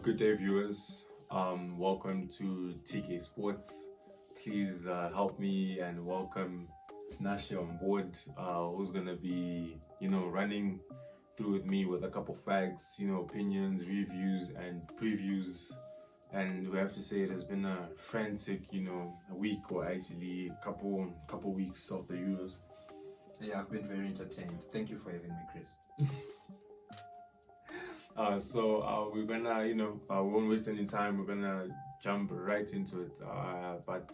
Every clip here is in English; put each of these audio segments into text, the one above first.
Good day, viewers. Welcome to TK Sports. Please help me and welcome Tinashe on board, who's gonna be, running through with me with a couple facts, opinions, reviews, and previews. And we have to say it has been a frantic, a week or actually a couple weeks of the Euros. Yeah, I've been very entertained. Thank you for having me, Chris. So we're gonna, we won't waste any time. We're gonna jump right into it. But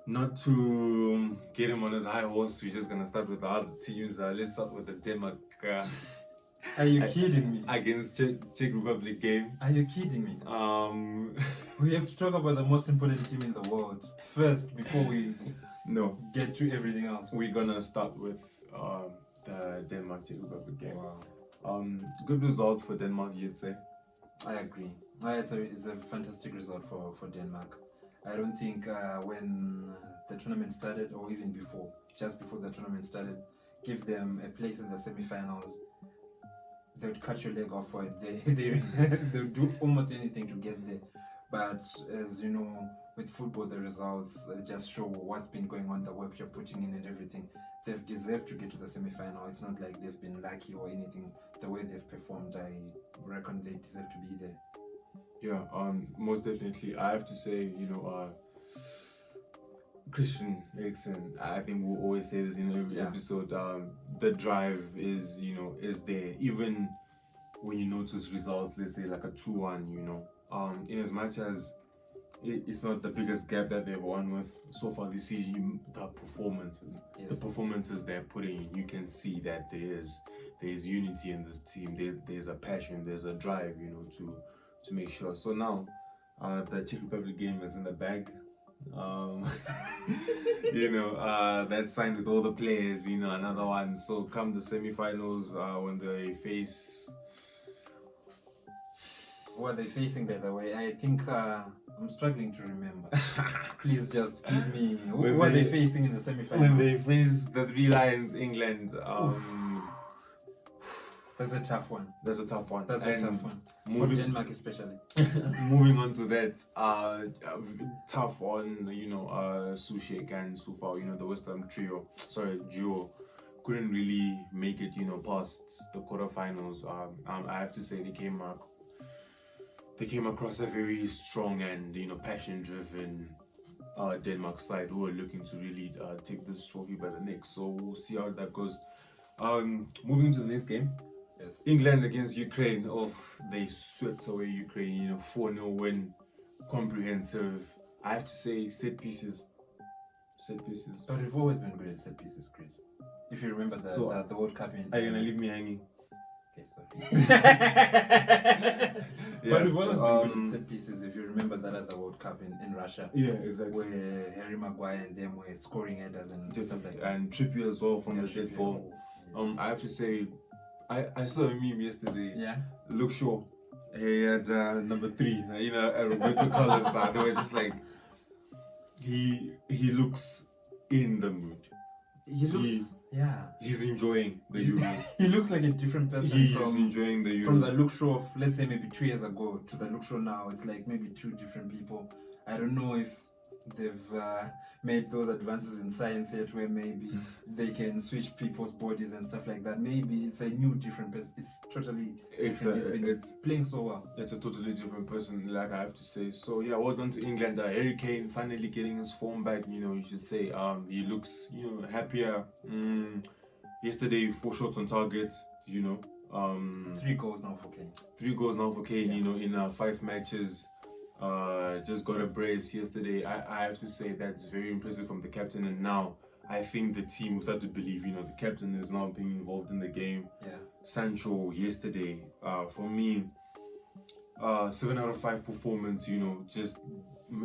not to get him on his high horse, we're just gonna start with the other teams. Let's start with the Denmark. Are you kidding me? Against Czech Republic game. Are you kidding me? We have to talk about the most important team in the world first before we get to everything else. We're gonna start with the Denmark Czech Republic game. Wow. Good result for Denmark, you'd say. I agree. It's a fantastic result for Denmark. I don't think when the tournament started, or even before, just before the tournament started, give them a place in the semi-finals. They would cut your leg off for it. They would do almost anything to get there. But as you know, with football, the results just show what's been going on, the work you're putting in and everything. They've deserved to get to the semi-final. It's not like they've been lucky or anything. The way they've performed, I reckon they deserve to be there. Yeah, most definitely. I have to say, Christian Eriksen, I think we'll always say this in every episode. The drive is there. Even when you notice results, let's say like a 2-1, in as much as it's not the biggest gap that they've won with so far this season, the performances they're putting in, you can see that there's unity in this team. There's a passion, there's a drive, to make sure. So now, the Czech Republic game is in the bag. That's signed with all the players. Another one. So come the semi-finals, when they face. What are they facing, by the way? I think I'm struggling to remember. Please just give me who are they facing in the semi-final? When they face the Three Lions, England. That's a tough one. That's a tough one. For Denmark especially. Moving on to that, tough on Sushek and Sufao, the West Ham duo couldn't really make it, past the quarterfinals. I have to say they came across a very strong and passion-driven Denmark side who are looking to really take this trophy by the neck. So we'll see how that goes. Moving to the next game. Yes. England against Ukraine. Oh, they swept away Ukraine. 4-0 win, comprehensive. I have to say, set pieces. But we've always been good at set pieces, Chris. If you remember the World Cup in. Are you gonna leave me hanging? Okay, sorry. But we've always been good at set pieces. If you remember that at the World Cup in Russia. Yeah, exactly. Where Harry Maguire and them were scoring headers and stuff like that. And Trippier as well from the dead ball. I have to say, I saw a meme yesterday. Yeah. Luke Shaw. He had number 3. Roberto Carlos. They were just like, he looks in the mood. He's enjoying the Euros. He looks like a different person. He's enjoying the Euros. From the Luke Shaw of, let's say, maybe 2 years ago to the Luke Shaw now, it's like maybe 2 different people. I don't know if they've made those advances in science yet where maybe they can switch people's bodies and stuff like that. Maybe it's a new different person. It's totally different. It's playing so well. It's a totally different person, like I have to say. So yeah, well done to England. Harry Kane finally getting his form back. You should say. He looks happier. Yesterday 4 shots on target. 3 goals now for Kane. 3 goals now for Kane. In 5 matches. Just got a brace yesterday. I have to say that's very impressive from the captain, and now I think the team will start to believe, the captain is now being involved in the game. Yeah. Sancho yesterday, for me, 7 out of 5 performance, just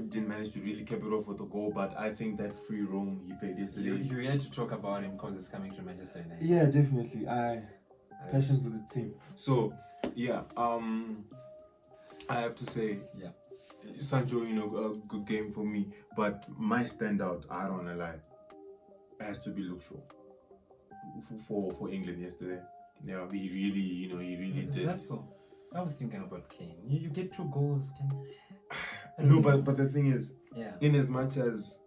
didn't manage to really cap it off with a goal, but I think that free roam he played yesterday. You had to talk about him because it's coming to Manchester United. Yeah, definitely. Passion for the team. So, yeah, I have to say, Sancho, a good game for me, but my standout, I don't wanna lie, has to be Luke Shaw for England yesterday. Yeah, he really did. Is that so? I was thinking about Kane. You get 2 goals, Kane. I don't No, know. but the thing is, Yeah. in as much as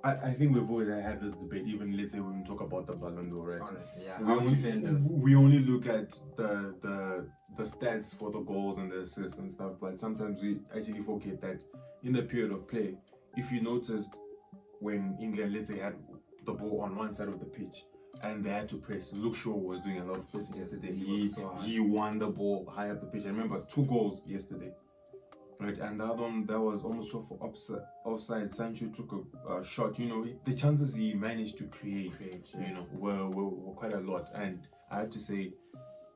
I think we've always had this debate, even let's say when we talk about the Ballon d'Or, right? Alright, yeah. We Our only, defenders. we only look at the stats for the goals and the assists and stuff, but sometimes we actually forget that in the period of play, if you noticed when England, let's say, had the ball on one side of the pitch and they had to press, Luke Shaw was doing a lot of pressing Yes, yesterday. he worked so hard. He won the ball high up the pitch. I remember 2 goals yesterday. Right, and the other one that was almost shot for offside. Sancho took a shot. You know, the chances he managed to create Yes. you know, were quite a lot. And I have to say,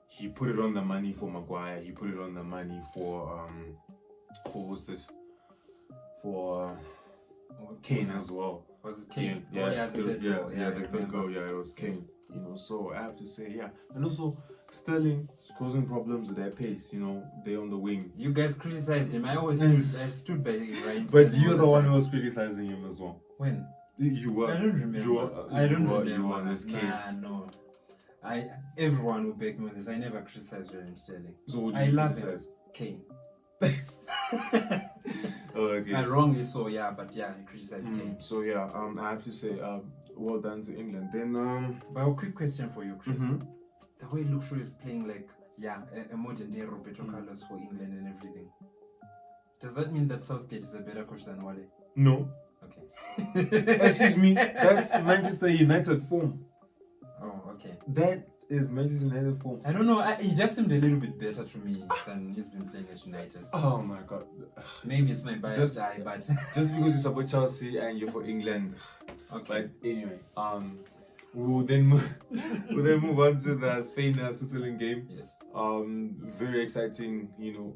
he put it on the money for Maguire. He put it on the money for what's this? For Kane as well. Was it Kane? Yeah, Oh, yeah, the third goal. the I third remember. goal. Yeah, it was Kane. You know, so I have to say, yeah, and also Sterling is causing problems with their pace. You know, they're on the wing. You guys criticized him. I stood by Ryan. But you're the one who was criticizing him as well. When? You were. I don't remember. You were, I don't you were, remember. You were on this case. Nah, no. Everyone will back me on this. I never criticized Raheem Sterling. So what do I you love criticize? Kane. Oh, okay. I wrongly so, yeah, but yeah, I criticized Kane. So yeah, I have to say, well done to England. Then But a quick question for you, Chris. Mhm. The way Luke Shaw is playing, like, yeah, a modern day Roberto Carlos for England and everything. Does that mean that Southgate is a better coach than Wale? no, Okay. excuse me, that's Manchester United form. Oh, okay. That is Manchester United form. I don't know. He just seemed a little bit better to me than he's been playing at United. Oh my god. Maybe it's my biased Just- eye, but Just because you support Chelsea and you're for England. okay. But anyway, we'll then move on to the Spain Switzerland game. Yes. Very exciting, you know,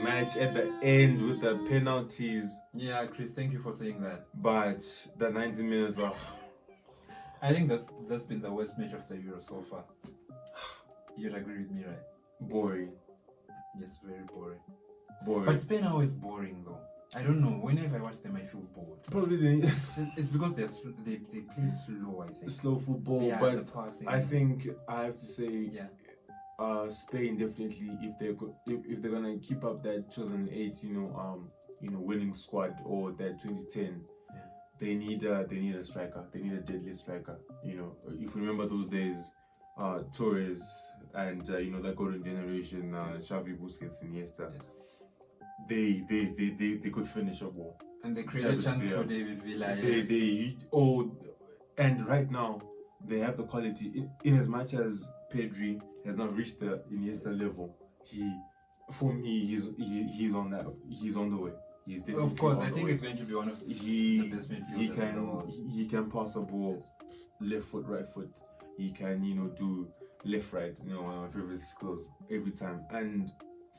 match at the end with the penalties, Yeah, Chris, thank you for saying that. but the 90 minutes are I think that's been the worst match of the Euro so far. You'd agree with me, right? boring. Yes, very boring. Boring. But Spain are always boring though. I don't know. Whenever I watch them, I feel bored. Probably the It's because they play slow. I think. slow football, Yeah, but the passing. I think I have to say, Yeah. Spain definitely, if they're gonna keep up that 2008, winning squad, or that 2010, Yeah. they need a striker. They need a deadly striker. You know, if you remember those days, Torres and that golden generation, Yes. Xavi, Busquets, Iniesta, Yes. they could finish a ball. And they created David chances Villa. for David Villa. Yes. And right now they have the quality. In as much as Pedri has not reached the Iniesta level, for me, he's on that. He's on the way. He's definitely Of course, on I the think way. he's going to be one of the he best midfielders he in the can world. he can pass a ball Yes. left foot, right foot. He can do left right. One of my favorite skills every time. And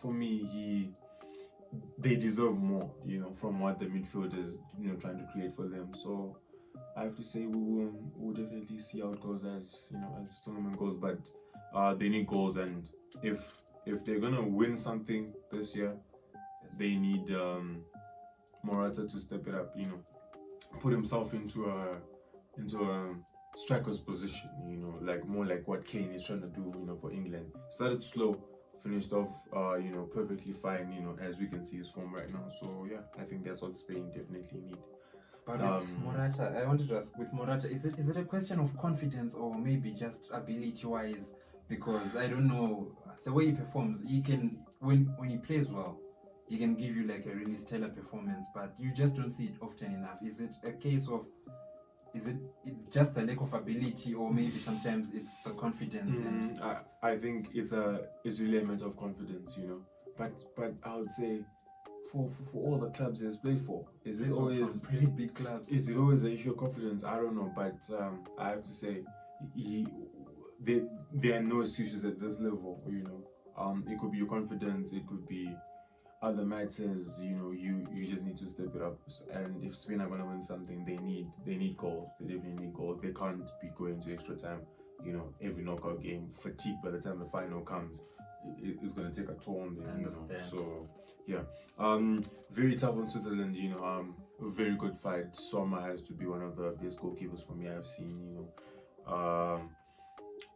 for me, they deserve more. From what the midfielders trying to create for them. So I have to say we'll definitely see how it goes as the tournament goes. But they need goals, and if they're gonna win something this year, Yes. they need Morata to step it up. Put himself into a striker's position. More like what Kane is trying to do. For England, started slow, finished off perfectly fine. As we can see his form right now. So yeah, I think that's what Spain definitely need. But with Morata, I wanted to ask, with Morata, is it a question of confidence or maybe just ability-wise? Because I don't know, the way he performs, he can, when he plays well, he can give you like a really stellar performance, but you just don't see it often enough. Is it a case of, it's just the lack of ability, or maybe sometimes it's the confidence? And I think it's really a matter of confidence, But I would say for all the clubs he's played for, is it plays for always some pretty big clubs? Is it always an issue of confidence? I don't know, but I have to say, there are no excuses at this level. It could be your confidence, it could be other matters. You just need to step it up. And if Spain are gonna win something, they need goals. They definitely need goals. They can't be going to extra time. Every knockout game, fatigue by the time the final comes, it's gonna take a toll on them. I understand. So yeah, very tough on Switzerland. A very good fight. Sommer has to be one of the best goalkeepers for me I've seen.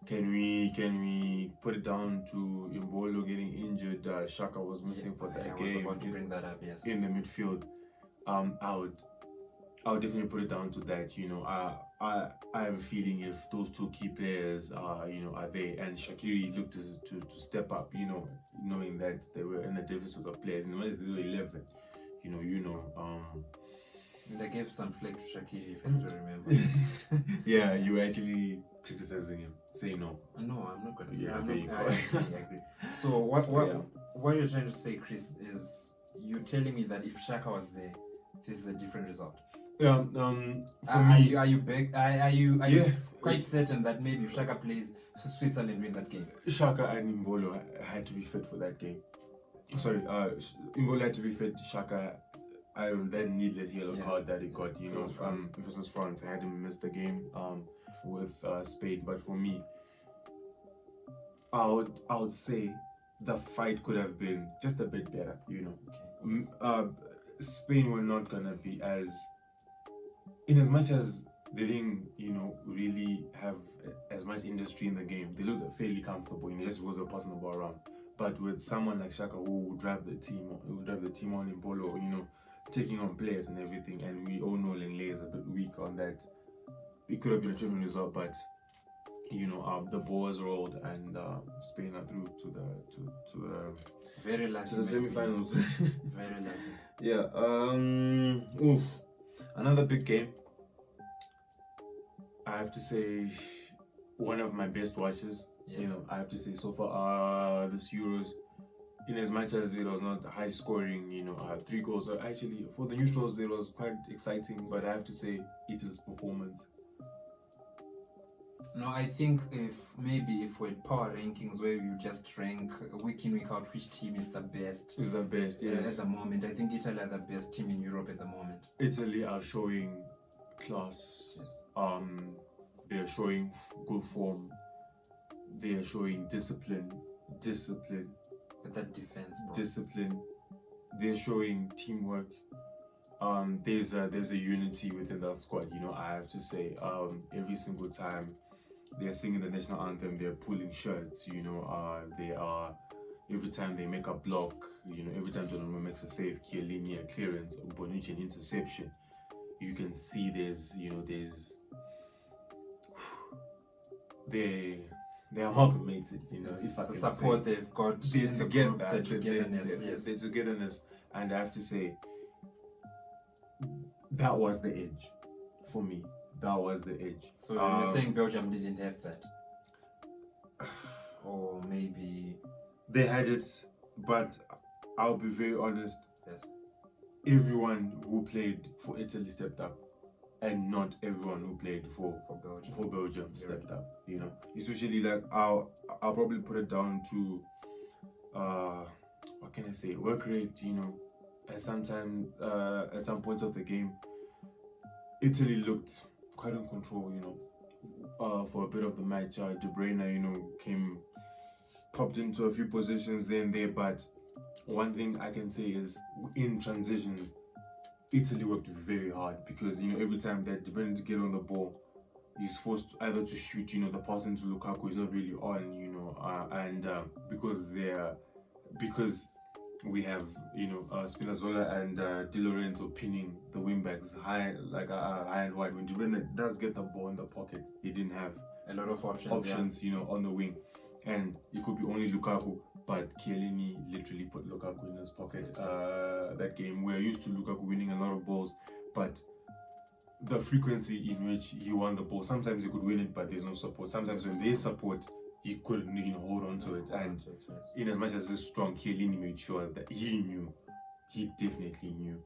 Can we put it down to Imbolo getting injured? Shaka was missing for that I was game about to bring that up. Yes. in the midfield. I would definitely put it down to that. I have a feeling if those two key players are there, and Shaqiri looked to step up, knowing that they were in a deficit of players. In the match they were 11, And I gave some flack to Shaqiri, if I still remember. yeah, you were actually criticizing him. Say no. No, I'm not going to say. Yeah, I'm there not, you I go. agree. So what Yeah. what you're trying to say, Chris, is you telling me that if Shaka was there, this is a different result. For me, Are you Yeah. quite certain that maybe if Shaka plays, Switzerland win that game? Shaka and Imbolo had to be fit for that game. Sorry, Imbolo had to be fit. Shaka, that needless yellow card that he got, versus France. I had him miss the game with Spain. But for me, I would say the fight could have been just a bit better. Okay. Spain were not gonna be in as much as they didn't, really have as much industry in the game. They looked fairly comfortable, just because they're passing the ball around. But with someone like Shaka who would drive the team on in polo, taking on players and everything, and we all know Lenglet is a bit weak on that. It could have been a different result, but the ball was rolled and Spain are through to the Very lucky. to the semi-finals. Very lucky. Yeah. Another big game. I have to say, one of my best watches. Yes. I have to say so far this Euros, in as much as it was not high scoring, 3 goals. Actually, for the neutrals, it was quite exciting. But I have to say, Italy's performance. No, I think if we're power rankings where you just rank week in week out which team is the best. Is the best, yes. At the moment, I think Italy are the best team in Europe at the moment. Italy are showing class. Yes. They're showing good form. They are showing discipline. That defense, bro. Discipline. They're showing teamwork. There's a unity within that squad. I have to say, every single time they're singing the national anthem, they're pulling shirts. They are, every time they make a block. Every time Donnarumma makes a save, Chiellini a clearance, Bonucci an interception. You can see they're amalgamated, if I the can support say. they've got, They're in the together, group, the togetherness. Yes. Their togetherness, and I have to say, that was the edge for me. That was the edge. So you're saying Belgium didn't have that, or maybe they had it, but I'll be very honest. yes. Everyone who played for Italy stepped up, and not everyone who played for Belgium stepped up. Especially like I'll probably put it down to what can I say, work rate. At some points of the game, Italy looked quite in control. For a bit of the match, De Bruyne popped into a few positions there and there, but one thing I can say is in transitions, Italy worked very hard because every time that De Bruyne get on the ball, he's forced either to shoot. The pass into Lukaku is not really on. And because we have Spinazzola and Di Lorenzo pinning the wingbacks high and wide. When De Bruyne does get the ball in the pocket, he didn't have A lot of options. on the wing, and it could be only Lukaku. But Chiellini literally put Lukaku in his pocket. That game, we're used to Lukaku winning a lot of balls, but the frequency in which he won the ball, sometimes he could win it, but there's no support. Sometimes when there's support, he couldn't hold on to it. And in as much as he's strong, Chiellini made sure that he definitely knew.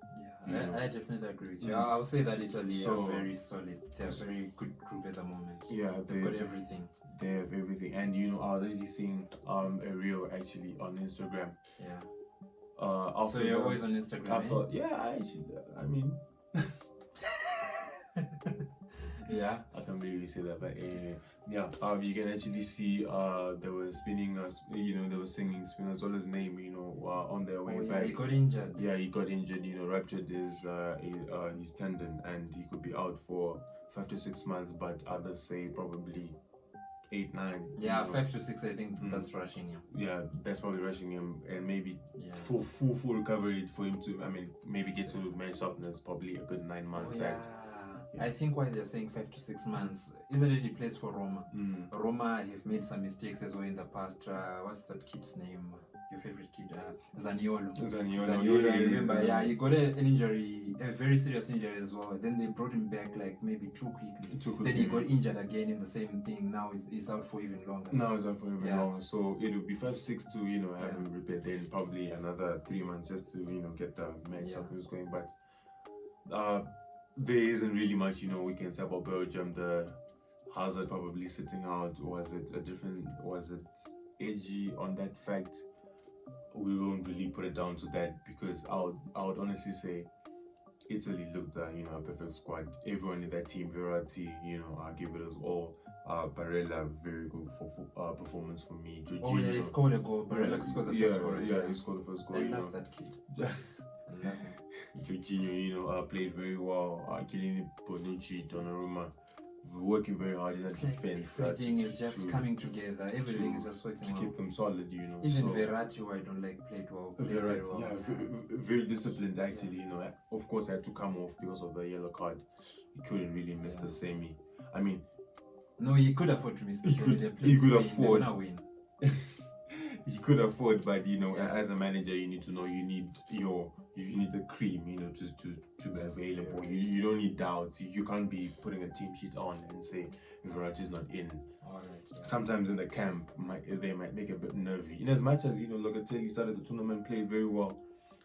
Yeah, I definitely agree with you. I would say that Italy are very solid. They're a very good group at the moment. Yeah, they've got everything. They have everything, and I was actually seeing a reel actually on Instagram. Yeah. So you're always on Instagram. I mean. Yeah, I can't really say that, but you can actually see they were spinning they were singing Spinazzola's name on their way back. He got injured. Yeah, he got injured, ruptured his tendon, and he could be out for 5 to 6 months, but others say probably 8, 9. Yeah, you know. 5 to 6. I think that's rushing him. Yeah, that's probably rushing him, and maybe Yeah. full recovery for him to. I mean, maybe get to match sharpness. Probably a good 9 months. Oh, yeah. I think why they're saying 5 to 6 months, isn't it? He plays for Roma. Roma have made some mistakes as well in the past. What's that kid's name? Your favorite kid, Zaniolo. Zaniolo. I remember. Yeah, he got an injury, a very serious injury as well. Then they brought him back like maybe too quickly. Then he got injured again in the same thing. Now he's out for even longer. Now he's out for even longer. So it will be 5, 6 to have him repaired. Then probably another 3 months just to get the match up who's going. But there isn't really much we can say about Belgium. The Hazard probably sitting out. Was it edgy on that fact? We won't really put it down to that, because I would honestly say Italy looked a perfect squad. Everyone in that team, Verratti, I give it as all. Barella, very good for performance for me. Jorginho, oh yeah, he scored a goal. Barella scored the first goal. Yeah, he scored the first goal. I love that kid. I love him. Jorginho, played very well. Chiellini, Bonucci, Donnarumma, working very hard in that defense. Everything is just coming together. Everything is just working to keep them solid. Even Verratti, who I don't like, played well. Verratti, very disciplined actually. Of course, had to come off because of the yellow card. He couldn't really miss the semi. I mean, no, he could afford to miss the semi. He could afford. Win. He could afford, but as a manager, you need to know you need the cream, to be available. You don't need doubts. You can't be putting a team sheet on and say Verratti is not in. Sometimes in the camp, they might make a bit nervy. In as much as Locatelli started the tournament, played very well.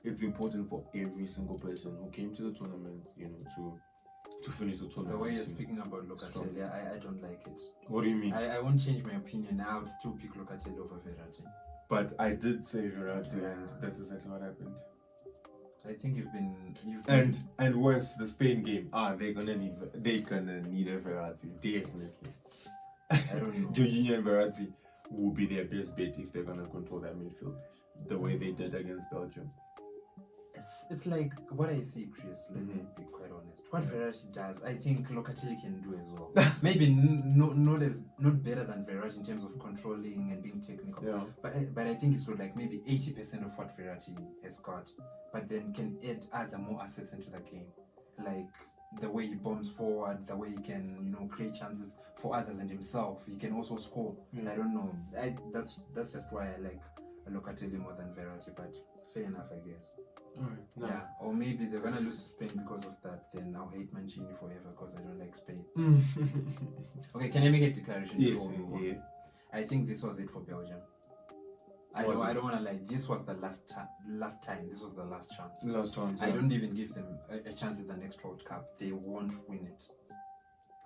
It's important for every single person who came to the tournament, to finish the tournament. The way you're speaking about Locatelli, I don't like it. What do you mean? I won't change my opinion. I would still pick Locatelli over Verratti. But I did say Verratti, and that's exactly what happened. I think you've been and worse, the Spain game. They're gonna need a Verratti, definitely. I don't know. Jorginho and Verratti will be their best bet if they're gonna control that midfield the way they did against Belgium. It's like what I see, Chris. Let me be quite honest. What Verratti does, I think Locatelli can do as well. Maybe not better than Verratti in terms of controlling and being technical. Yeah. But I think he's got like maybe 80% of what Verratti has got. But then can add other more assets into the game, like the way he bombs forward, the way he can create chances for others and himself. He can also score. Yeah. I don't know. That's just why I like Locatelli more than Verratti. But fair enough, I guess. Alright, no. Yeah, or maybe they're gonna lose to Spain because of that. Then I'll hate Mancini forever because I don't like Spain. Okay, can I make a declaration? Yes, before we go? yeah. I think this was it for Belgium. I don't want to lie. This was the last time. This was the last chance. The last chance. I don't even give them a chance at the next World Cup. They won't win it.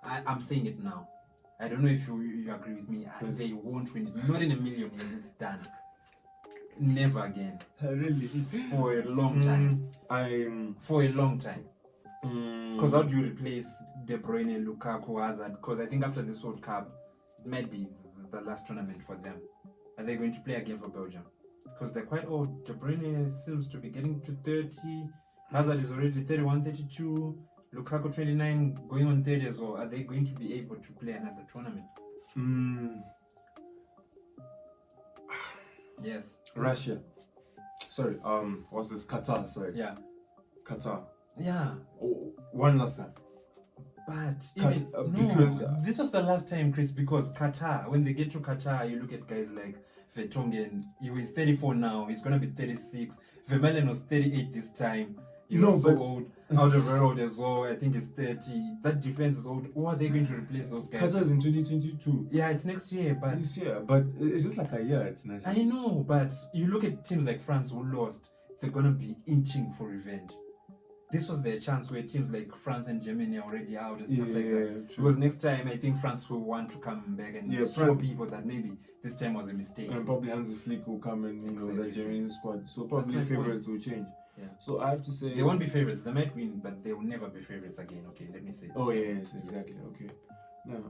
I'm saying it now. I don't know if you agree with me. They won't win it. Not in a million years. It's done. Never again. Really? For a long time. For a long time. Because how do you replace De Bruyne, Lukaku, Hazard? Because I think after this World Cup, it might be the last tournament for them. Are they going to play again for Belgium? Because they're quite old. De Bruyne seems to be getting to 30. Hazard is already 31, 32. Lukaku 29, going on 30 as well. Are they going to be able to play another tournament? Yes. Russia. Sorry. What's this? Qatar. Sorry. Yeah. Qatar. Yeah. Oh, one last time. But because this was the last time, Chris, because Qatar, when they get to Qatar, you look at guys like Vertonghen. He was 34 now. He's going to be 36. Vermaelen was 38 this time. He was so old. Alderweireld as well. I think he's 30. That defense is old. Who are they going to replace those guys? Qatar is in 2022. Yeah, it's next year. But this year, but it's just like a year. It's national. I know, but you look at teams like France who lost. They're going to be inching for revenge. This was their chance where teams like France and Germany are already out and stuff like that. True. Because next time, I think France will want to come back and show people that maybe this time was a mistake. And probably Hansi Flick will come and that German squad. So probably favorites will change. Yeah. So I have to say they won't be favorites. They might win, but they will never be favorites again. Okay, let me say. Oh yes, exactly. Okay. No,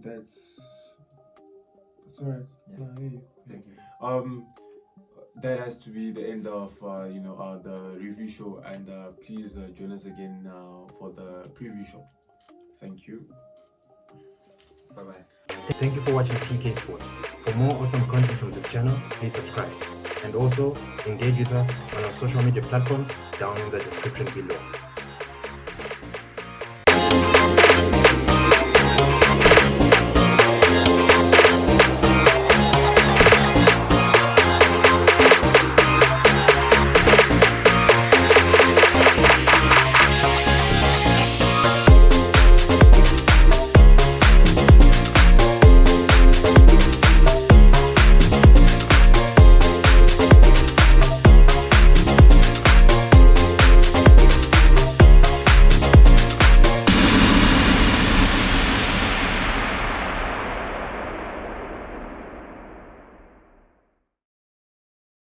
that's alright. Yeah. No, I hear you. Thank you. That has to be the end of the review show, and please join us again for the preview show. Thank you. Bye bye. Thank you for watching TK Sports. For more awesome content from this channel, please subscribe. And also, engage with us on our social media platforms down in the description below.